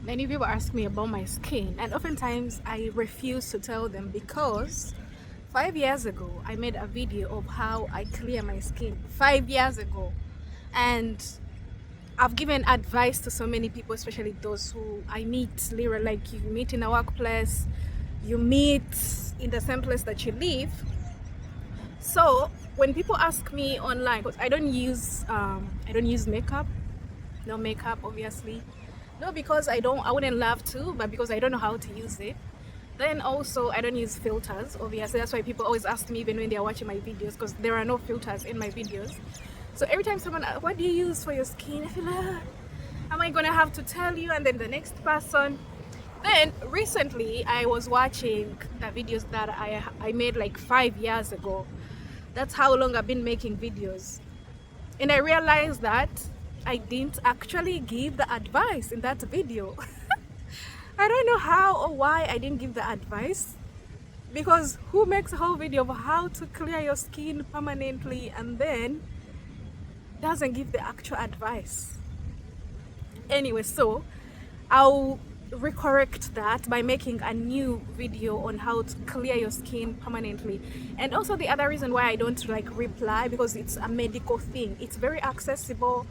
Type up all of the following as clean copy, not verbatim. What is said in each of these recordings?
Many people ask me about my skin, and oftentimes I refuse to tell them because 5 years ago I made a video of how I clear my skin. 5 years ago, and I've given advice to so many people, especially those who I meet, literally, like you meet in a workplace, you meet in the same place that you live. So when people ask me online, because I don't use makeup, no makeup, obviously. No, because I wouldn't love to, but because I don't know how to use it. Then also, I don't use filters, obviously. That's why people always ask me, even when they're watching my videos, because there are no filters in my videos. So every time someone asks, what do you use for your skin? I feel like, am I gonna have to tell you? And then the next person. Then recently, I was watching the videos that I made like 5 years ago. That's how long I've been making videos. And I realized that I didn't actually give the advice in that video. I don't know how or why I didn't give the advice, because who makes a whole video of how to clear your skin permanently and then doesn't give the actual advice? Anyway, so I'll recorrect that by making a new video on how to clear your skin permanently. And also the other reason why I don't like reply, because it's a medical thing. It's very accessible,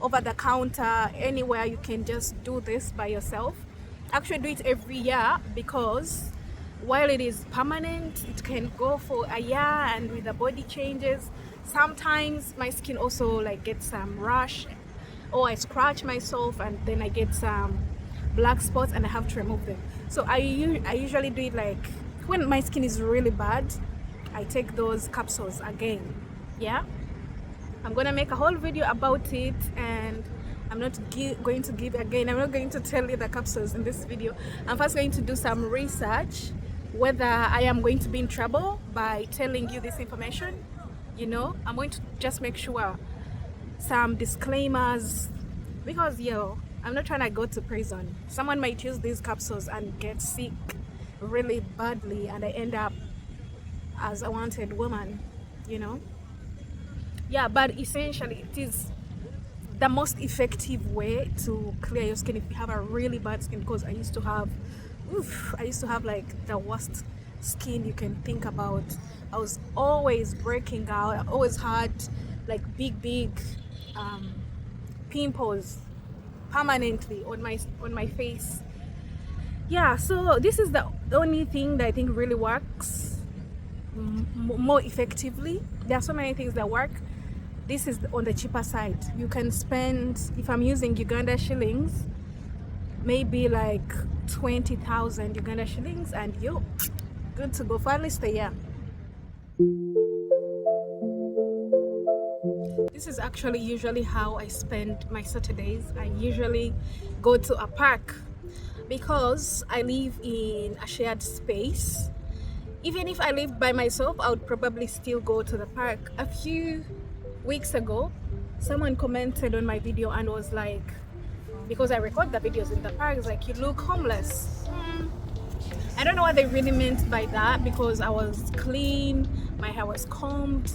over the counter, anywhere. You can just do this by yourself. Actually do it every year, because while it is permanent, it can go for a year, and with the body changes, sometimes my skin also like gets some rash, or I scratch myself and then I get some black spots and I have to remove them. So I usually do it like when my skin is really bad. I take those capsules again. Yeah, I'm gonna make a whole video about it, and I'm not going to give again. I'm not going to tell you the capsules in this video. I'm first going to do some research whether I am going to be in trouble by telling you this information. I'm going to just make sure some disclaimers, because I'm not trying to go to prison. Someone might use these capsules and get sick really badly, and I end up as a wanted woman. Yeah, but essentially it is the most effective way to clear your skin if you have a really bad skin, because I used to have like the worst skin you can think about. I was always breaking out. I always had like big pimples permanently on my face. Yeah, so this is the only thing that I think really works more effectively. There are so many things that work. This is on the cheaper side. You can spend, if I'm using Uganda shillings, maybe like 20,000 Uganda shillings, and you're good to go for at least a year. This is actually usually how I spend my Saturdays. I usually go to a park, because I live in a shared space. Even if I lived by myself, I would probably still go to the park. A few weeks ago, someone commented on my video and was like, because I record the videos in the park, it's like, you look homeless. I don't know what they really meant by that, because I was clean, my hair was combed,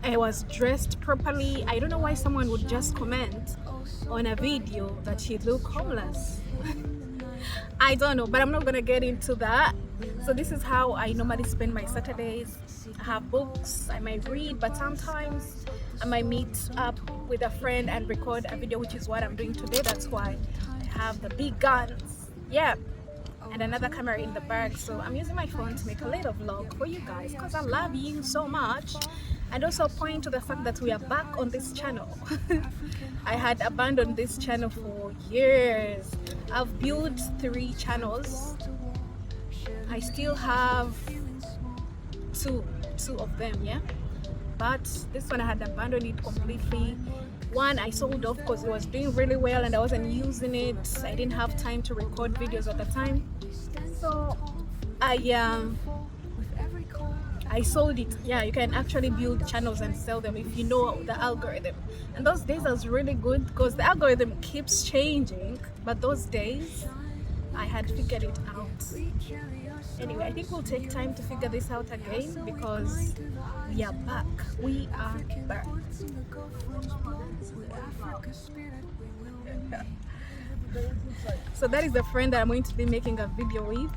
I was dressed properly. I don't know why someone would just comment on a video that you look homeless. I don't know, but I'm not gonna get into that. So this is how I normally spend my Saturdays. I have books I might read, but sometimes I might meet up with a friend and record a video, which is what I'm doing today. That's why I have the big guns, yeah, and another camera in the bag. So I'm using my phone to make a little vlog for you guys, because I love you so much, and also point to the fact that we are back on this channel. I had abandoned this channel for years. I've built 3 channels. I still have two of them, yeah, but this one I had abandoned it completely. One I sold off because it was doing really well and I wasn't using it. I didn't have time to record videos at the time, so I sold it. Yeah, you can actually build channels and sell them if you know the algorithm. And those days I was really good, because the algorithm keeps changing, but those days I had figured it out. Anyway, I think we'll take time to figure this out again, because we are back. We are back. So that is the friend that I'm going to be making a video with.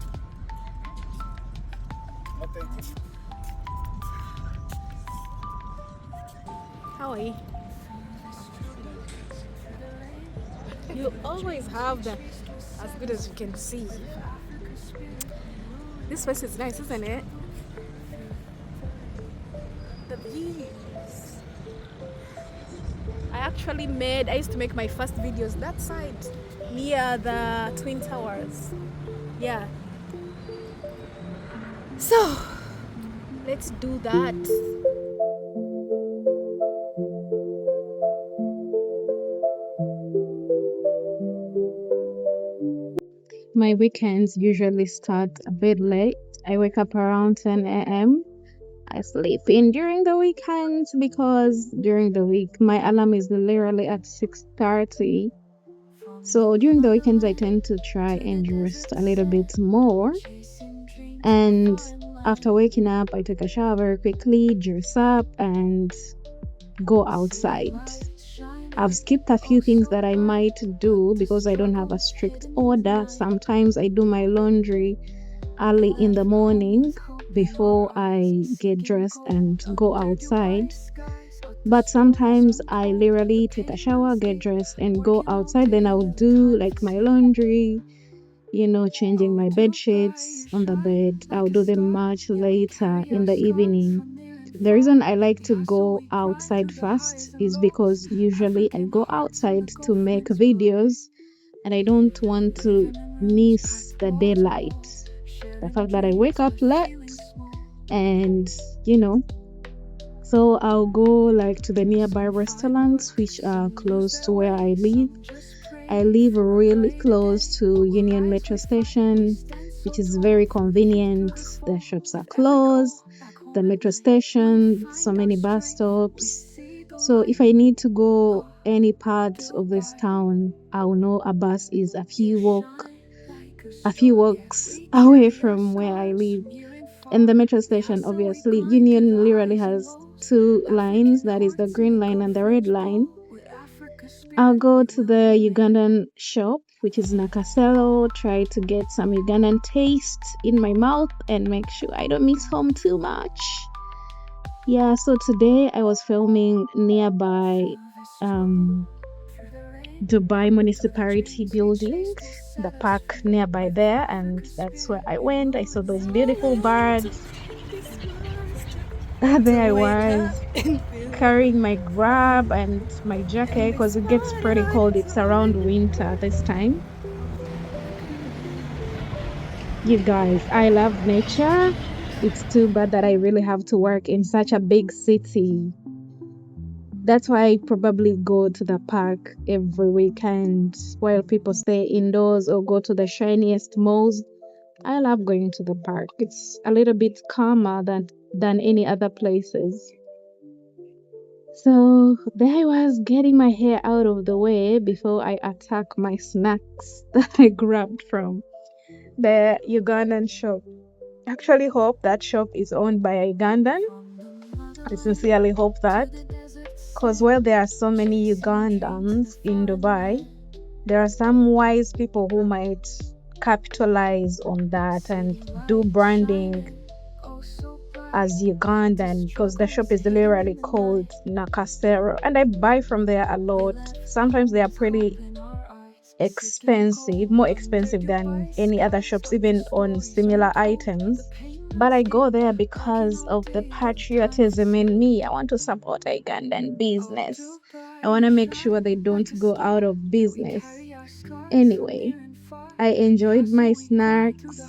How are you? You always have the as good as you can see. This place is nice, isn't it? The views. I used to make my first videos that side near the Twin Towers. Yeah. So let's do that. My weekends usually start a bit late. I wake up around 10 a.m. I sleep in during the weekends because during the week my alarm is literally at 6:30. So during the weekends I tend to try and rest a little bit more. And after waking up, I take a shower very quickly, dress up, and go outside. I've skipped a few things that I might do because I don't have a strict order. Sometimes I do my laundry early in the morning before I get dressed and go outside. But sometimes I literally take a shower, get dressed, and go outside. Then I'll do like my laundry, changing my bed sheets on the bed. I'll do them much later in the evening. The reason I like to go outside first is because usually I go outside to make videos and I don't want to miss the daylight. The fact that I wake up late and, so I'll go like to the nearby restaurants which are close to where I live. I live really close to Union Metro Station, which is very convenient. The shops are closed, the metro station, so many bus stops. So if I need to go any part of this town, I'll know a bus is a few walks away from where I live. And the metro station, obviously, Union literally has two lines, that is the green line and the red line. I'll go to the Ugandan shop, which is Nakasero, try to get some Ugandan taste in my mouth and make sure I don't miss home too much. Yeah, so today I was filming nearby Dubai Municipality building, the park nearby there, and that's where I went. I saw those beautiful birds. There I was carrying my grab and my jacket because it gets pretty cold. It's around winter this time. You guys, I love nature. It's too bad that I really have to work in such a big city. That's why I probably go to the park every weekend while people stay indoors or go to the shiniest malls. I love going to the park. It's a little bit calmer than any other places. So there I was getting my hair out of the way before I attack my snacks that I grabbed from the Ugandan shop. I actually hope that shop is owned by a Ugandan. I sincerely hope that, because while there are so many Ugandans in Dubai, there are some wise people who might capitalize on that and do branding as Ugandan, because the shop is literally called Nakasero, and I buy from there a lot. Sometimes they are pretty expensive, more expensive than any other shops, even on similar items. But I go there because of the patriotism in me. I want to support a Ugandan business. I want to make sure they don't go out of business. Anyway, I enjoyed my snacks,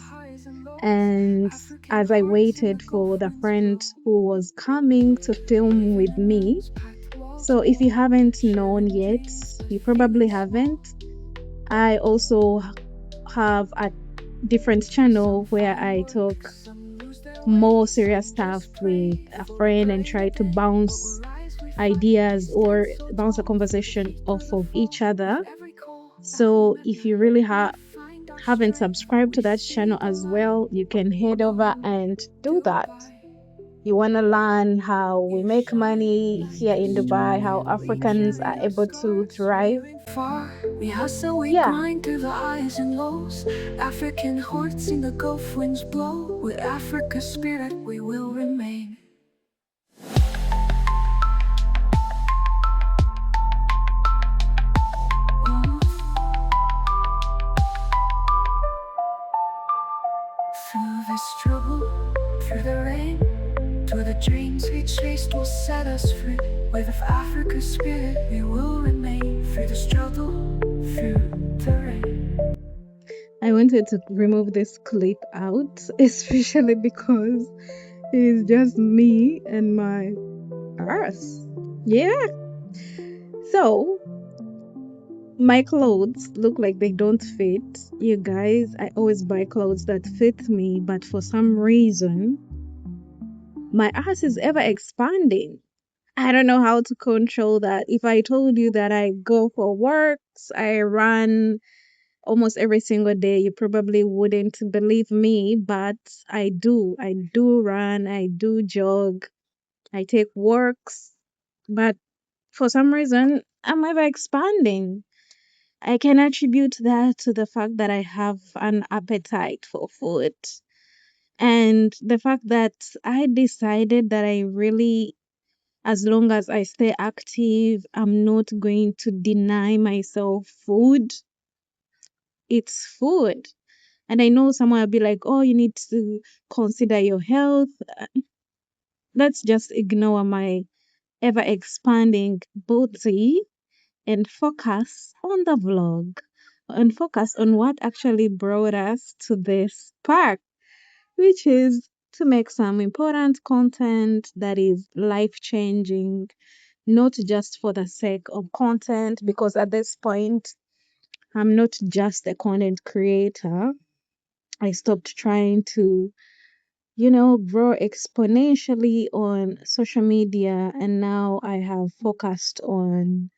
and as I waited for the friend who was coming to film with me. So if you haven't known yet, you probably haven't, I also have a different channel where I talk more serious stuff with a friend and try to bounce ideas or bounce a conversation off of each other. So if you really haven't subscribed to that channel as well, you can head over and do that. You want to learn how we make money here in Dubai, how Africans are able to thrive. We hustle, we Yeah, grind through the highs and lows. African hearts in the Gulf winds blow. With Africa's spirit, we will remain. Through the struggle, through the rain, through the dreams we chased will set us free. With Africa's spirit, we will remain. Through the struggle, through the rain. I wanted to remove this clip out, especially because it's just me and my earth. Yeah. So my clothes look like they don't fit. You guys, I always buy clothes that fit me, but for some reason, my ass is ever expanding. I don't know how to control that. If I told you that I go for works, I run almost every single day, you probably wouldn't believe me, but I do. I do run, I do jog, I take walks, but for some reason, I'm ever expanding. I can attribute that to the fact that I have an appetite for food and the fact that I decided that I really, as long as I stay active, I'm not going to deny myself food. It's food. And I know someone will be like, oh, you need to consider your health. Let's just ignore my ever expanding body and focus on the vlog and focus on what actually brought us to this park, which is to make some important content that is life changing, not just for the sake of content, because at this point, I'm not just a content creator. I stopped trying to, grow exponentially on social media, and now I have focused on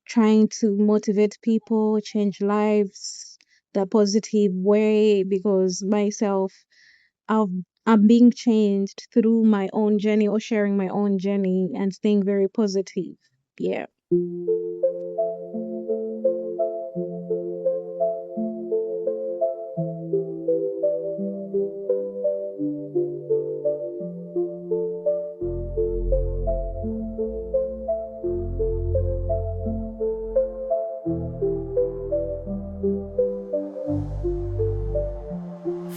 trying to motivate people, change lives the positive way because myself, I've, I'm being changed through my own journey or sharing my own journey and staying very positive. Yeah.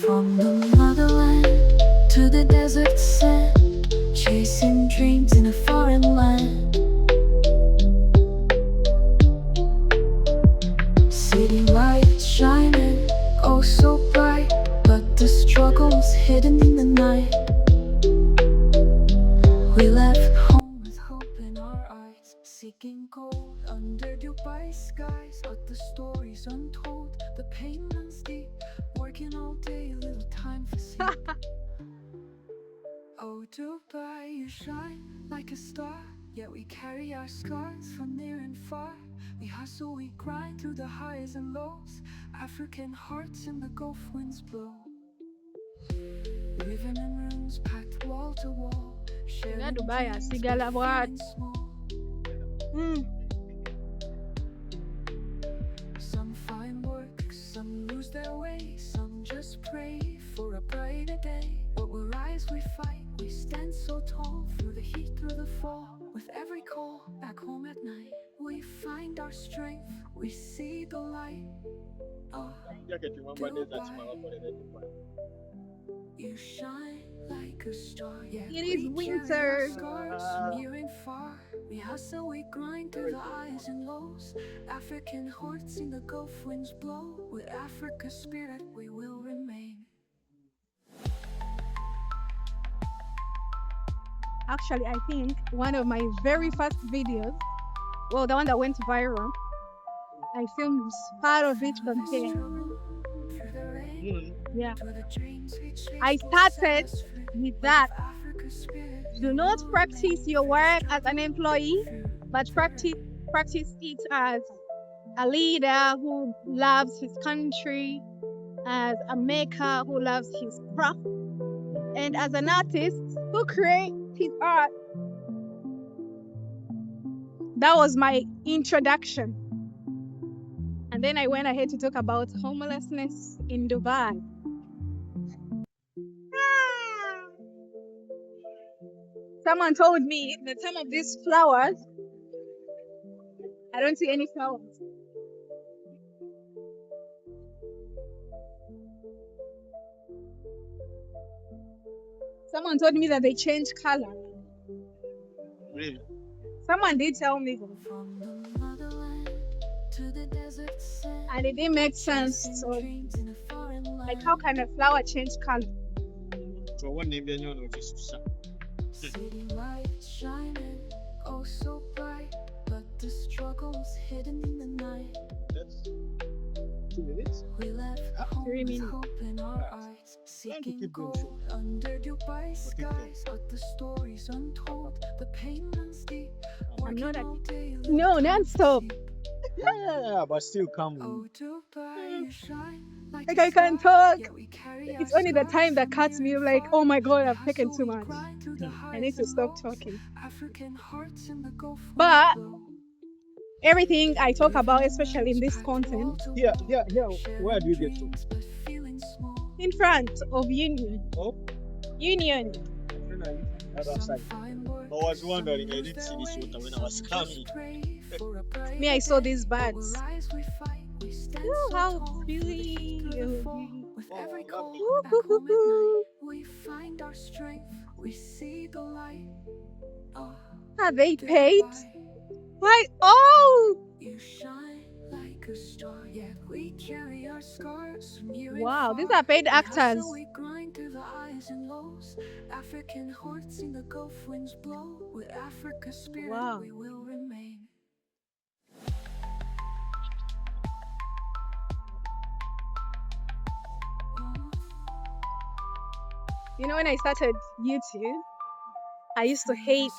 From the motherland to the desert sand, chasing dreams in a foreign land. City lights shining, oh so bright, but the struggle's hidden in the night. We left home with hope in our eyes, seeking gold under Dubai skies. But the story's untold, the pain runs deep, working all day, little time for sleep. Oh Dubai, you shine like a star, yet we carry our scars from near and far. We hustle, we grind through the highs and lows. African hearts in the Gulf winds blow. Living in rooms packed wall to wall, sharing Dubai dreams, asigala but bwat. feeling small. Mm. Some find work, some lose their way, some just pray for a brighter day. But we rise, we fight, we stand so tall, through the heat, through the fall. With every call back home at night, we find our strength, we see the light. Oh, Dubai, you shine like a star. Yeah, It is we carry our winter. scars from near and far. We hustle, we grind through the highs and lows. African hearts in the Gulf winds blow. With Africa's spirit, we will remain. Actually, I think one of my very first videos, well, the one that went viral, I filmed part of it from Through the here. struggle, through the rain, Yeah. through the dreams we chase I will set started us free. with With that. Africa's spirit, we Do not will practice remain. your Through the work as an struggle, employee, through but the practice it as a leader who loves his country, as a maker who loves his craft, and as an artist who creates his art. That was my introduction. And then I went ahead to talk about homelessness in Dubai. Someone told me that some of these flowers, I don't see any flowers. Someone told me that they change color. Really? Someone did tell me, From the motherland to the desert sand, and it didn't make sense. chasing So, dreams in a foreign land. like, how can a flower change color? So one name then you know just City lights shining, oh so bright, but the struggle's hidden in the night. that's 2 minutes. We left 3 home with minutes. hope in our eyes, seeking keep going, gold under Dubai keep skies. But the story's untold, the pain runs deep. I'm not Working a- all day, No, living non-stop. cheap. Yeah, but still come. Oh Dubai, you shine like Like a I can star, talk. yet we carry It's our only the scars time that from cuts near me. and Like, far. oh my god, I've We taken hustle, too we much. grind through the I need highs to and stop lows. talking. African hearts in the Gulf But glow. everything I talk about, especially in this content, Here. Where do you get to? But feeling small. in front of Union. Oh, Union. other side. I was wondering, I didn't see this water when I was coming. Me, I saw these birds. Ooh, Ooh, how pretty. With every Wow, call lovely. Ooh, back hoo, hoo, home at night, hoo. we find our strength. We see the light. Oh, Are they paid? Dubai, Why? Oh! you shine like a star. Yet we carry our scars from near and Wow, these far. are paid We actors. hustle, we grind through the highs and lows. African hearts in the Gulf winds blow. With Africa's spirit, Wow. we will remain. Oh, You know, when I started YouTube, I used to hate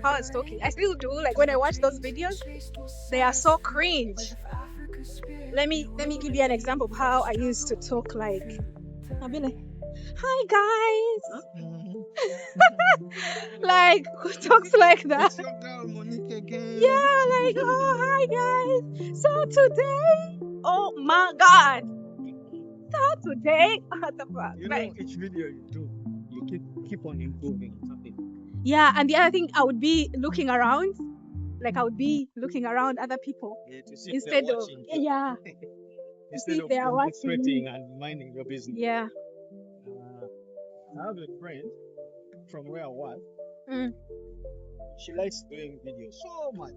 how I was talking. I still do. Like when I watch those videos, they are so cringe. Let me give you an example of how I used to talk. Like I'll be like, "Hi guys," like who talks like that? It's your girl Monique again. Yeah, like oh hi guys. So today, oh my god. So today, what the fuck? You know, Like, each video you do, you keep on improving something. yeah, and the other thing, I would be looking around. Like I would be looking around other people Yeah, to see if instead they're of watching you. yeah, Instead if of they are watching concentrating and minding your business. yeah. I have a friend from where I was. Mm. She likes doing videos so much.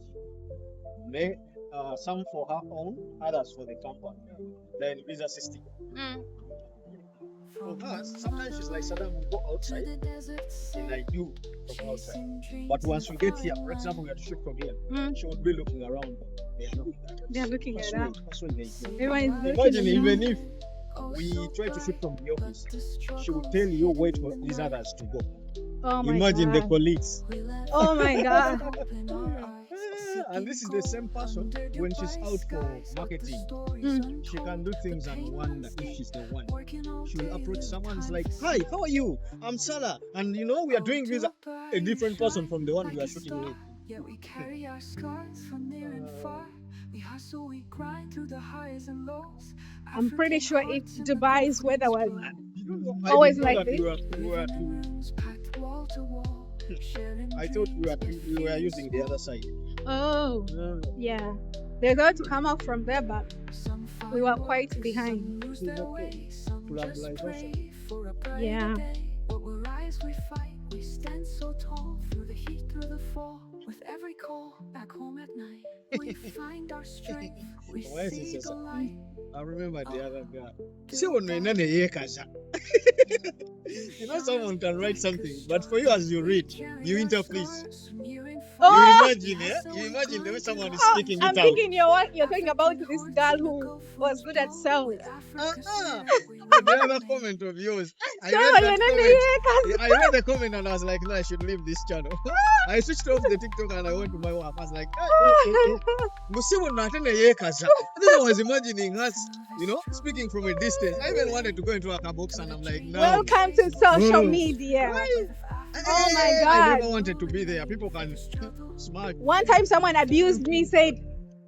Some for her own, others for the company. Then visa system. Mm. For us, sometimes she's like, Saddam, we go outside, and I do from outside. But once we get here, for example, we have to shoot from here. Mm. She would be looking around. They're looking at that. That's when they go. Everyone is looking Imagine around. even if we try to shoot from the office, she will tell you wait for these others to go. Oh my Imagine the god. colleagues. Oh my god. And this is the same person when she's out for marketing. Mm. She can do things and wonder if she's the one. She will approach someone like, "Hi, how are you? I'm Salah, and you know we are doing this." A different person from the one we are shooting with. Yet we carry our scars from near and far. We hustle, we grind through the highs and lows. I'm pretty sure if Dubai's weather was I always didn't know like that this. we were I thought we were using the other side. Oh yeah, they're going to come out from there, but we were quite behind. Yeah. But we rise, we fight, we stand so tall through the heat, through the fall. With every call back home at night, we find our strength. We Why is see it so the light. I remember the other guy. You know, someone can write something, but for you as you read, you interpret. Oh! You imagine, yeah? You imagine the way someone is Oh, speaking I'm it out. thinking you're talking about this girl who was good at sales. The other comment of yours. I So, read that you're not comment. the- I read the comment and I was like, no, I should leave this channel. I switched off the TikTok and I went to my work. I was like, Musimu natende yekaza. Then I was imagining us, speaking from a distance. I even wanted to go into a box and I'm like, no. Welcome to social media. Oh my I God. never wanted to be there. People can smack. One time someone abused me, said,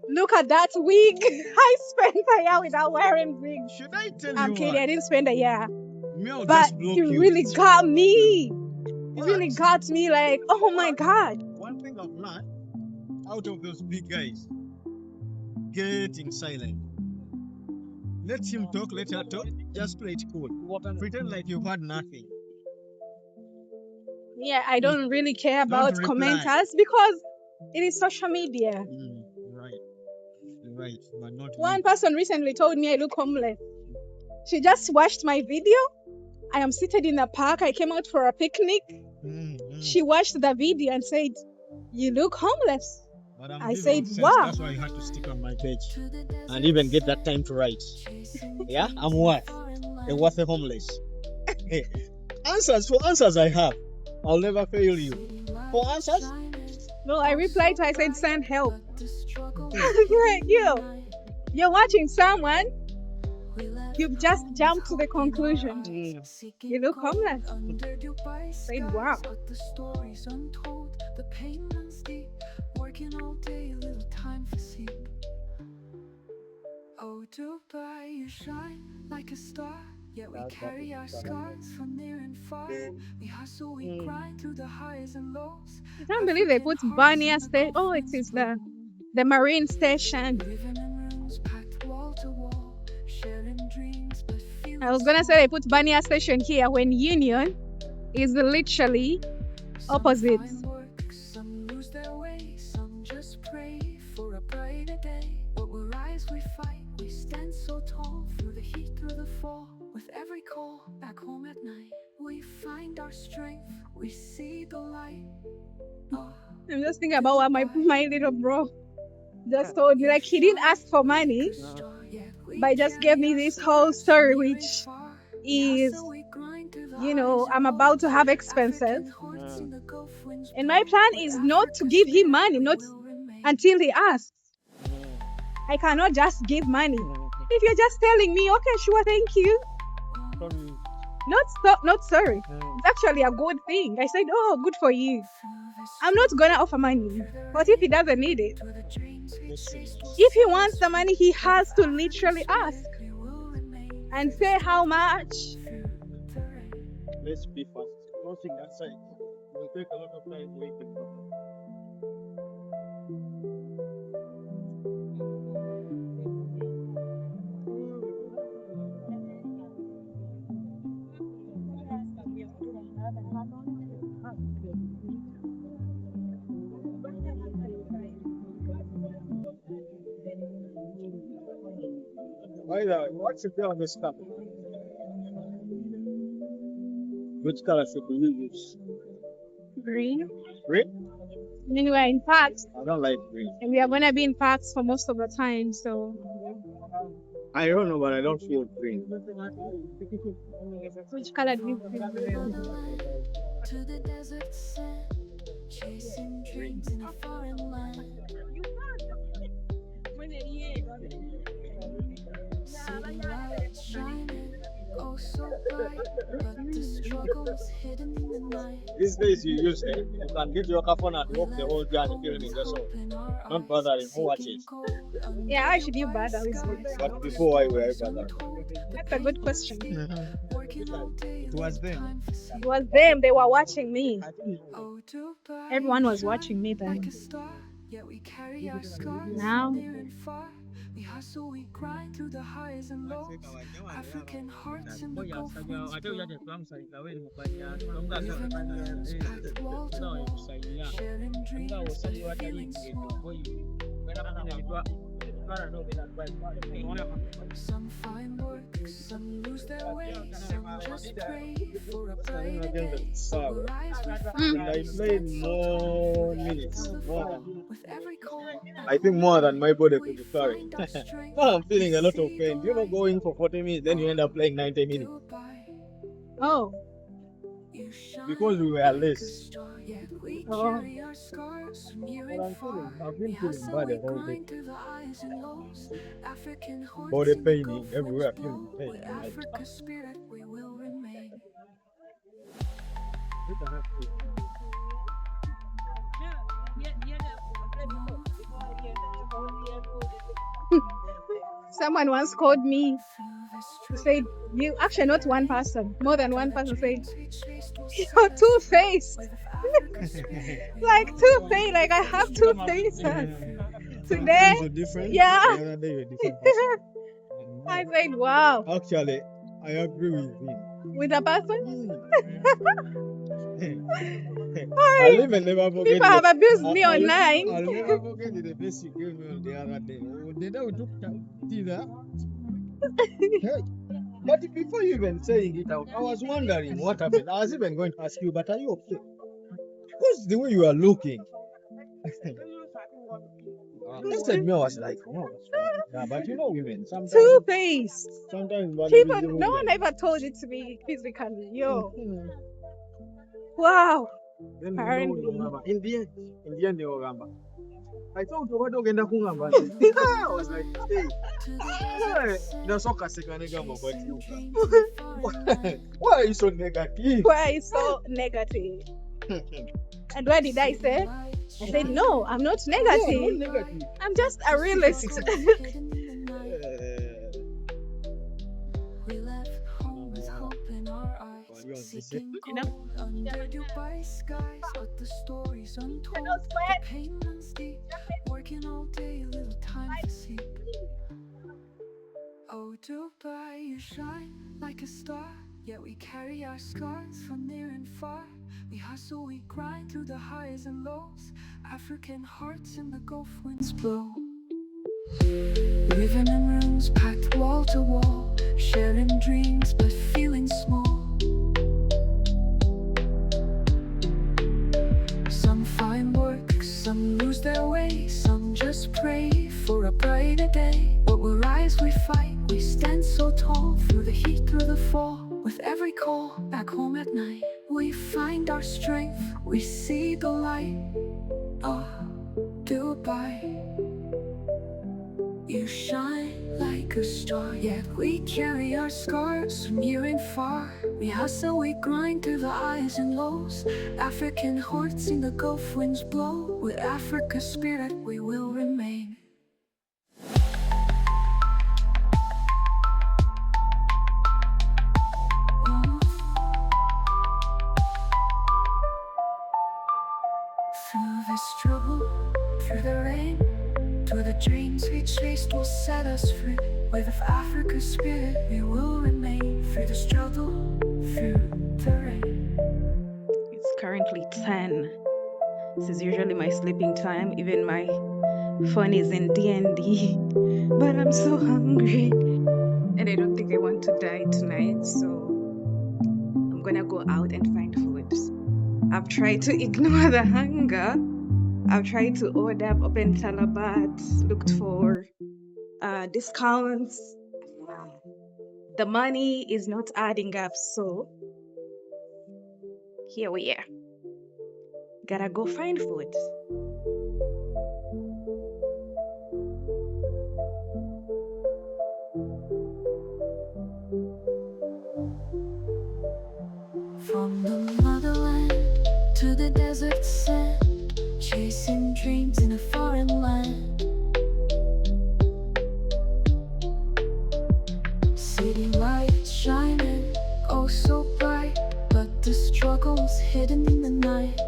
look at that wig. I spent a year without wearing wig. Should I tell I'm you kidding, what? I didn't spend a year. Me, I'll But just block it you. really got me. It What? really got me like, oh my God. One thing I've learned out of those big guys, getting silent. Let him talk, let her talk. Just play it cool. Pretend like you've had nothing. Yeah, I don't really care about reply. commenters because it is social media. Right. Right. But not One person recently told me I look homeless. She just watched my video. I am seated in the park. I came out for a picnic. She watched the video and said, you look homeless. But I'm I giving said, sense. wow. That's why I had to stick on my page and even get that time to write. Yeah, I'm worth a homeless. Hey, answers I have. I'll never fail you. For answers, No, I replied to her, I said, send help. Like, you're watching someone, you've just jumped to the conclusion. You look homeless. I said, wow. The stories untold, the pain runs deep, working all day, little time for sleep. Oh, Dubai, you shine like a star. Yet we carry our scars from near and far. We hustle, we grind through the highs and lows. I can't believe they put Banya Station. Oh, it is the Marine Station. Living in rooms packed wall to wall, sharing dreams, but feeling I was gonna say they put Banya Station here when Union is literally opposite. Some find work, some lose their way, some just pray for a brighter day. What we rise, we fight, we stand so tall through the heat, through the fall. With every call back home at night, we find our strength, we see the light. Oh, I'm just thinking about what my little bro just told me. Like, he didn't ask for money, but he just gave me this whole story, which is, I'm about to have expenses. And my plan is not to give him money, not until he asks. I cannot just give money. If you're just telling me, okay, sure, thank you. Not sorry. It's actually a good thing. I said, oh, good for you. I'm not gonna offer money. But if he doesn't need it, if he wants the money, he has to literally ask and say how much. let's be fast. Crossing that side will take a lot of time waiting. Why the what's the on this stuff? Which color should we use? Green. Green? I mean, we're in parks, I don't like green. and we are gonna be in parks for most of the time, so. I don't know, but I don't feel green. Which color do you prefer? to the desert sand, chasing dreams in a foreign land. Sunlight shining, oh so bright, but the struggle's hidden in the night. These days you use it. You can get your phone and walk the whole journey filming that's all. Not bothering who watches. Yeah, I should do bother with it. But before I were bother. That's a good question. It was them. It was them, they were watching me. Oh, Dubai, Everyone was watching me like then. a star, yet we carry our scars Now- near and far. We hustle, we grind through the highs and lows. African hearts in the Gulf winds blow. Living in rooms packed wall to wall, sharing dreams but feeling small. Some find work, some lose their way, some just pray for a brighter day. But we rise, we find And I played more minutes. with every call. I think more than my body could We carry. find our strength. Now I'm feeling a lot of pain. You know, going for 40 minutes, then you end up playing 90 minutes. Dubai. Oh, because we were less. Oh, But I've been feeling bad the whole day. Body paining everywhere, feeling pain. I'm like, someone once called me to say, you actually not one person, more than one person said, you're two-faced. Like two-faced, like I have two faces. Today, Sometimes you're different. yeah. The other day you're a different person. I said, wow, Actually, I agree with him. with a person? I'll even never forget People have abused me I'll online. never forget the best you gave me on the other day. Oh, the day we took tea there. Hey. But before you even saying it out, I was wondering what happened. I was even going to ask you, but are you okay? Because the way you are looking. Instead, me, I was like, oh, what's wrong? Yeah, but you know, women, sometimes Two-faced. one People, is no one ever told you to be physically. Yo, wow. Then Apparently. in the end, they were gamba. I thought you were talking about gamba. I was like, hey, the soccer second gamba, but you, why are you so negative? Why are you so negative? And what did I say? I said, no, I'm not No, negative. not negative. I'm just a realist. We left home with hope in our eyes, you want to say? seeking gold under Dubai skies. But the story's untold, Cannot the sweat. pain runs deep, working all day, little time for sleep. Oh, Dubai, you shine like a star, yet we carry our scars from near and far. We hustle, we grind through the highs and lows, African hearts in the Gulf winds blow. Living in rooms packed wall to wall, sharing dreams but feeling small. Some find work, some lose their way, some just pray for a brighter day. What will rise, we fight, we stand so tall, through the heat, through the fall. With every call, back home at night, we find our strength, we see the light. Oh, Dubai, you shine like a star, yet we carry our scars from near and far. We hustle, we grind through the highs and lows, African hearts in the Gulf winds blow. With Africa's spirit we will remain. Through this trouble, through the rain, through the dreams we chased will set us free. With Africa's spirit we will remain. Through the struggle, through the rain. It's currently 10. This is usually my sleeping time. Even my phone is in DND. But I'm so hungry. And I don't think I want to die tonight. So I'm gonna go out and find food. I've tried to ignore the hunger. I've tried to order open Talabat, looked for discounts. The money is not adding up, so here we are. Gotta go find food. From the motherland to the desert sand, chasing dreams in a foreign land. City lights shining, oh so bright, but the struggle's hidden in the night.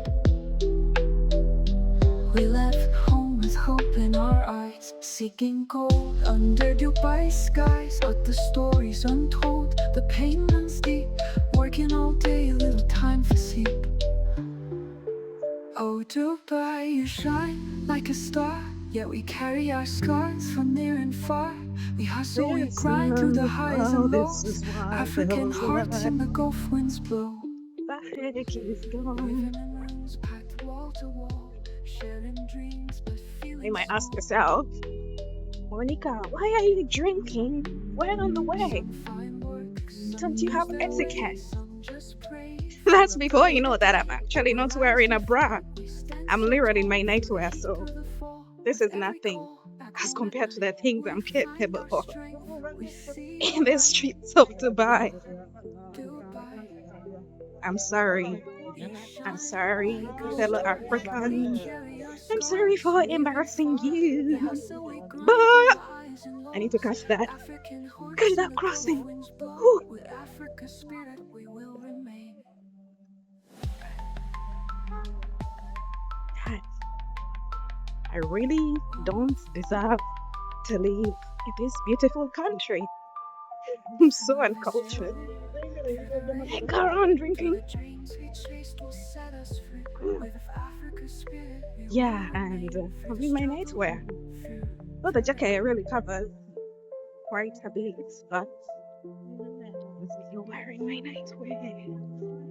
We left home with hope in our eyes, seeking gold under Dubai skies. But the story's untold, the pain runs deep, working all day, little time for sleep. Oh Dubai, you shine like a star, yet we carry our scars from near and far. We hustle, we grind through the highs and lows, African hearts in the Gulf winds blow. Living in rooms packed wall to wall, sharing dreams but feeling You might ask small. yourself, Monica, why are you drinking? We're on the way. Find work, some Don't you have lose their way, etiquette? some just pray That's before you know that I'm actually not wearing a bra. I'm literally in my nightwear, so this is nothing as compared to the things I'm capable of in the streets of Dubai. I'm sorry. I'm sorry, fellow Africans. I'm sorry for embarrassing you. But I need to catch that. Catch that crossing. Whew. God, I really don't deserve to live in this beautiful country. I'm so uncultured. I go around drinking. Yeah, and I'm in my nightwear. Well, the jacket really covers quite a bit, but I'm still wearing my nightwear.